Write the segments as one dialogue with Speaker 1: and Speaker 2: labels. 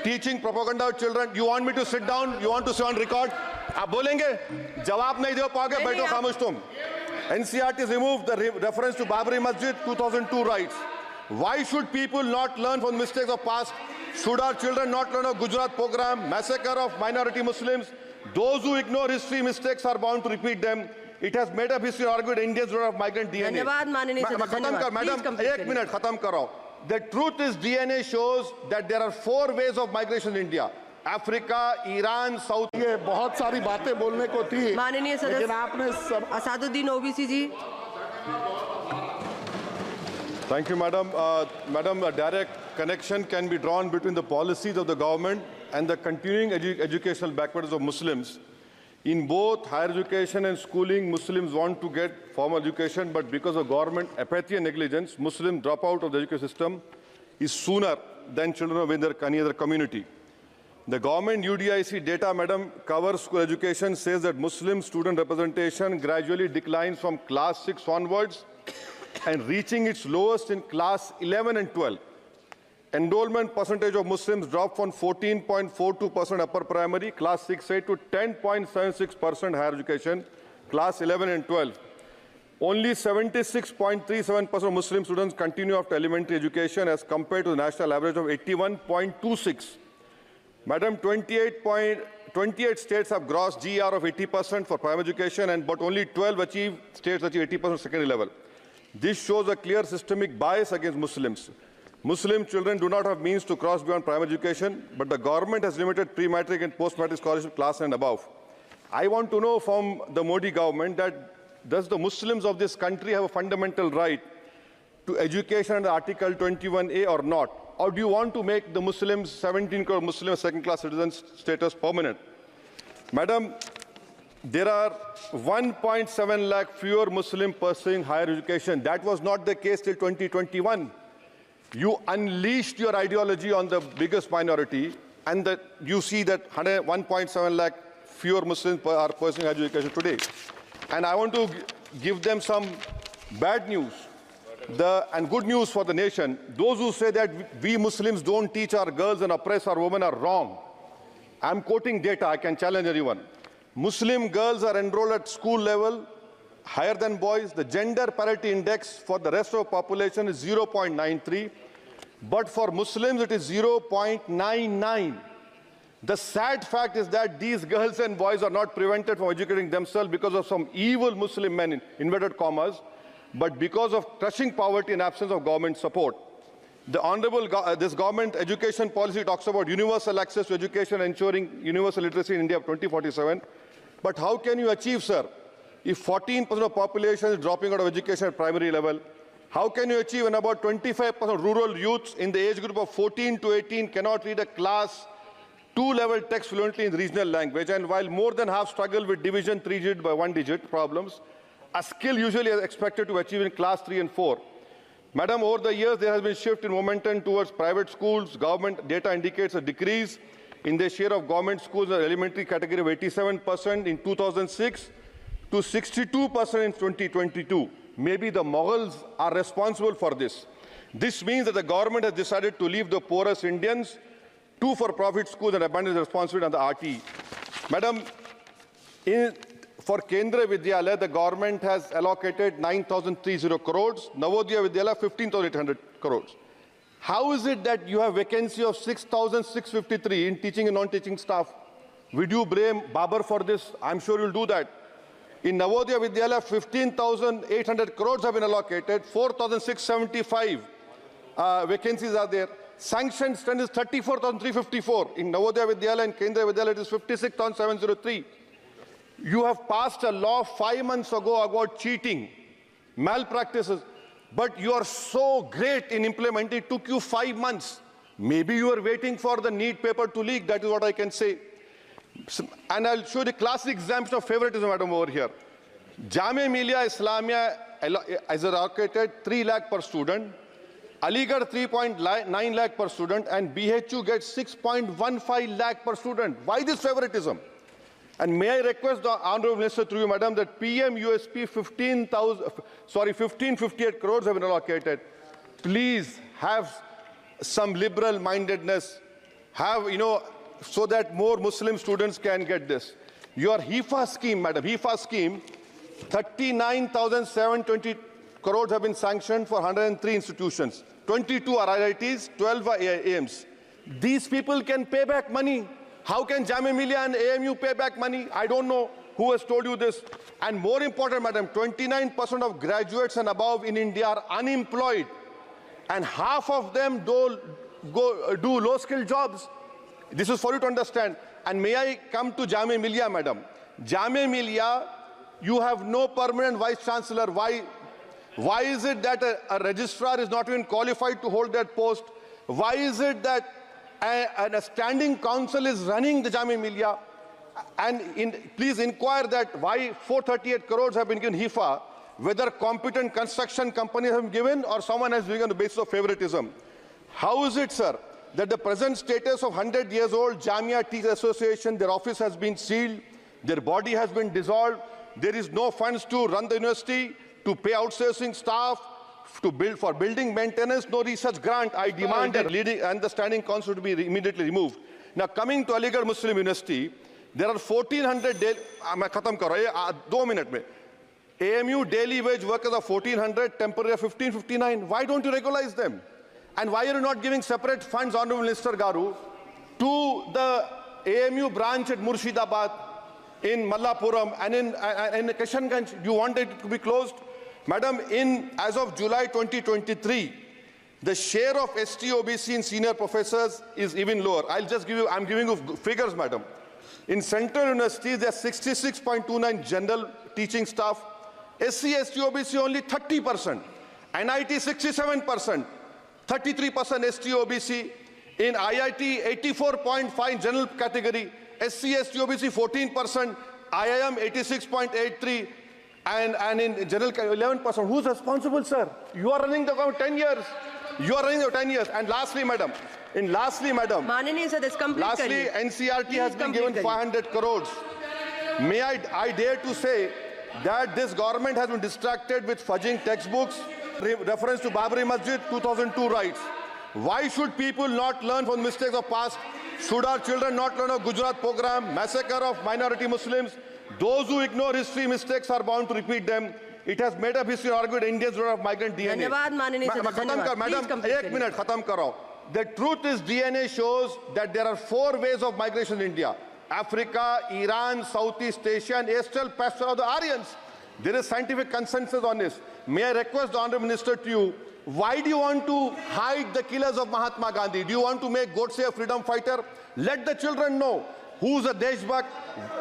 Speaker 1: teaching propaganda to children. You want me to sit down? You want to sit on record? आप बोलेंगे? जवाब नहीं दे पाओगे, बैठो खामोश तुम. NCERT has removed the reference to Babri Masjid 2002 rights. Why should people not learn from mistakes of past? Should our children not learn of Gujarat program, massacre of minority Muslims? Those who ignore history mistakes are bound to repeat them. It has made up history argued Indians don't have migrant DNA. Madam, 1 minute, khatam karo. The truth is DNA shows that there are 4 ways of migration in India. Africa, Iran, South.
Speaker 2: ये बहुत सारी बातें बोलने को थी,
Speaker 3: माननीय
Speaker 2: लेकिन आपने
Speaker 3: असादुद्दीन ओवैसी जी.
Speaker 1: Thank you, Madam. Madam, a direct connection can be drawn between the policies of the government and the continuing educational backwardness of Muslims. In both higher education and schooling, Muslims want to get formal education, but because of government apathy and negligence, Muslims drop out of the education system is sooner than children of any other community. The government UDIC data, Madam, covers school education, says that Muslim student representation gradually declines from class 6 onwards and reaching its lowest in class 11 and 12. Enrollment percentage of Muslims dropped from 14.42% upper primary, class 6A, to 10.76% higher education, class 11 and 12. Only 76.37% of Muslim students continue after elementary education as compared to the national average of 81.26%. Madam, 28 states have gross GR of 80% for primary education, but only 12 states achieve 80% secondary level. This shows a clear systemic bias against Muslims. Muslim children do not have means to cross beyond primary education, but the government has limited pre-matric and post-matric scholarship class and above. I want to know from the Modi government that does the Muslims of this country have a fundamental right to education under Article 21A or not? Or do you want to make the Muslims, 17 crore Muslim second-class citizens status permanent? Madam, there are 1.7 lakh fewer Muslims pursuing higher education. That was not the case till 2021. You unleashed your ideology on the biggest minority, and you see that 1.7 lakh fewer Muslims are pursuing higher education today. And I want to give them some bad news and good news for the nation. Those who say that we Muslims don't teach our girls and oppress our women are wrong. I'm quoting data. I can challenge anyone. Muslim girls are enrolled at school level higher than boys. The gender parity index for the rest of the population is 0.93, but for Muslims it is 0.99. The sad fact is that these girls and boys are not prevented from educating themselves because of some evil Muslim men, in inverted commas, but because of crushing poverty and absence of government support. This government education policy talks about universal access to education, ensuring universal literacy in India of 2047. But how can you achieve, sir, if 14% of the population is dropping out of education at primary level? How can you achieve when about 25% rural youths in the age group of 14 to 18 cannot read a class 2 level text fluently in regional language? And while more than half struggle with division 3-digit by 1-digit problems, a skill usually is expected to achieve in class 3 and 4. Madam, over the years, there has been a shift in momentum towards private schools. Government data indicates a decrease in the share of government schools in the elementary category of 87% in 2006 to 62% in 2022. Maybe the Mughals are responsible for this. This means that the government has decided to leave the poorest Indians to for-profit schools and abandon the responsibility on the RT. Madam, for Kendra Vidyalaya, the government has allocated 9,030 crores, Navodaya Vidyalaya 15,800 crores. How is it that you have vacancy of 6,653 in teaching and non-teaching staff? Would you blame Babar for this? I'm sure you'll do that. In Navodaya Vidyalaya, 15,800 crores have been allocated, 4,675 vacancies are there. Sanctioned strength is 34,354. In Navodaya Vidyalaya and Kendra Vidyalaya, it is 56,703. You have passed a law 5 months ago about cheating, malpractices, but you are so great in implementing. It took you 5 months. Maybe you are waiting for the NEET paper to leak. That is what I can say. And I'll show the classic example of favoritism, madam, over here. Jamia Millia Islamia is allocated 3 lakh per student, Aligarh 3.9 lakh per student, and BHU gets 6.15 lakh per student. Why this favoritism? And may I request the Honourable Minister through you, madam, that PM USP 1558 crores have been allocated. Please have some liberal mindedness have, so that more Muslim students can get this. Your HIFA scheme, madam, HIFA scheme, 39,720 crores have been sanctioned for 103 institutions. 22 are IITs, 12 are AIMs. These people can pay back money. How can Jamia Millia and AMU pay back money? I don't know who has told you this. And more important, madam, 29% of graduates and above in India are unemployed. And half of them do low-skilled jobs. This is for you to understand. And may I come to Jamia Millia, madam? Jamia Millia, you have no permanent vice-chancellor. Why is it that a registrar is not even qualified to hold that post? Why is it that a standing council is running the Jamia Millia? And please inquire that why 438 crores have been given HIFA, whether competent construction companies have been given or someone has given on the basis of favoritism. How is it, sir, that the present status of 100 years old Jamia Teachers Association, their office has been sealed, their body has been dissolved, there is no funds to run the university, to pay outsourcing staff, to build for building maintenance, no research grant. I demand that leading and the standing council to be immediately removed. Now, coming to Aligarh Muslim University, there are 1,400 AMU daily wage workers are 1,400, temporary 1,559. Why don't you regularize them? And why are you not giving separate funds, Honorable Minister Garu, to the AMU branch at Murshidabad, in Mallapuram, and in Kishanganj? Do you want it to be closed? Madam, as of July 2023, the share of ST OBC in senior professors is even lower. I'm giving you figures, madam. In central universities, there are 66.29 general teaching staff. SC, ST, OBC only 30%. NIT 67%. 33% ST, OBC. In IIT, 84.5 general category. SC, ST, OBC 14%. IIM 86.83%. And in general 11%. Who's responsible, sir? You are running the government 10 years. You are running the 10 years. And lastly, madam.
Speaker 3: Mananiya sir, this complete
Speaker 1: lastly, NCRT has been given 500 crores. May I dare to say that this government has been distracted with fudging textbooks, reference to Babri Masjid, 2002 rights. Why should people not learn from the mistakes of past? Should our children not learn of Gujarat program, massacre of minority Muslims? Those who ignore history mistakes are bound to repeat them. It has made up history argued Indians don't have migrant DNA.
Speaker 3: Dhanyavad, Mananiya sir, dhanyavad.
Speaker 1: Madam,
Speaker 3: Please
Speaker 1: 1 minute, khatam karo. The truth is DNA shows that there are 4 ways of migration in India. Africa, Iran, Southeast Asia, and Astral pasture of the Aryans. There is scientific consensus on this. May I request the Honourable Minister to you, why do you want to hide the killers of Mahatma Gandhi? Do you want to make Godse a freedom fighter? Let the children know who's a Deshbhakt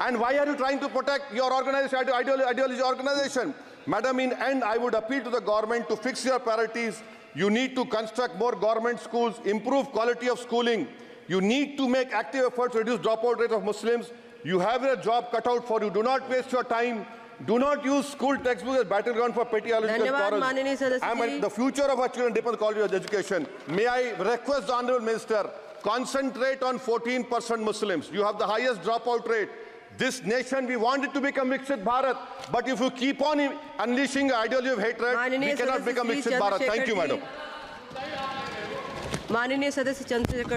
Speaker 1: and why are you trying to protect your organization, ideology organization. Madam, in end, I would appeal to the government to fix your priorities. You need to construct more government schools, improve quality of schooling. You need to make active efforts to reduce dropout rate of Muslims. You have a job cut out for you. Do not waste your time. Do not use school textbooks as battleground for petty ideological quarrels. The future of our children depends on quality of education. May I request the Honourable Minister, concentrate on 14% Muslims. You have the highest dropout rate. This nation, we want it to become Viksit Bharat. But if you keep on unleashing the ideology of hatred, we cannot become Viksit Bharat. Thank you, madam.
Speaker 3: Mananiya Sadasya Chandra Shekhar